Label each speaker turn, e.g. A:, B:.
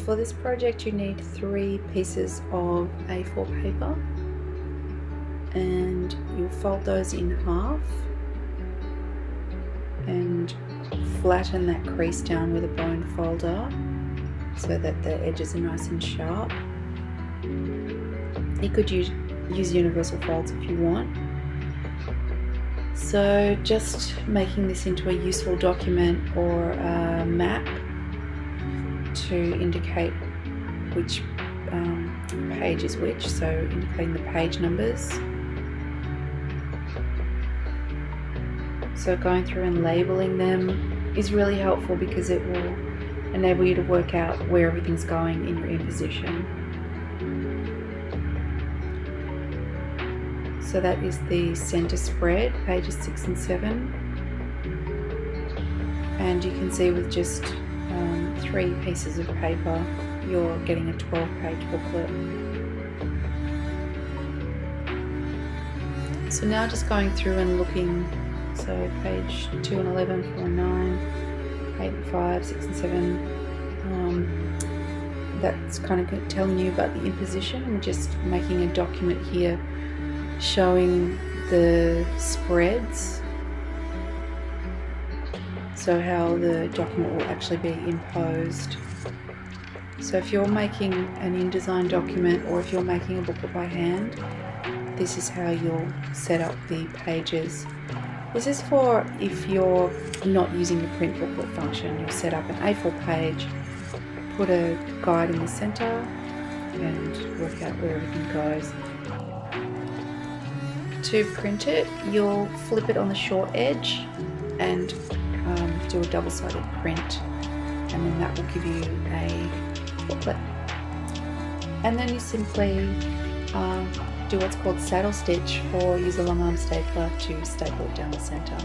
A: for this project you need 3 pieces of A4 paper, and you'll fold those in half and flatten that crease down with a bone folder so that the edges are nice and sharp. You could use universal folds if you want. So just making this into a useful document or a map to indicate which page is which, so indicating the page numbers. So going through and labeling them is really helpful because it will enable you to work out where everything's going in your imposition. So that is the center spread, pages 6 and 7. And you can see with just 3 pieces of paper, you're getting a 12-page booklet. So now just going through and looking, so page 2 and 11, 4 and 9, 8 and 5, 6 and 7, that's kind of telling you about the imposition. I'm just making a document here showing the spreads, so how the document will actually be imposed. So if you're making an InDesign document or if you're making a booklet by hand, this is how you'll set up the pages. This is for if you're not using the print booklet function. You'll set up an A4 page, put a guide in the center and work out where everything goes. To print it, you'll flip it on the short edge and do a double-sided print, and then that will give you a booklet. And then you simply do what's called saddle stitch, or use a long arm stapler to staple it down the center.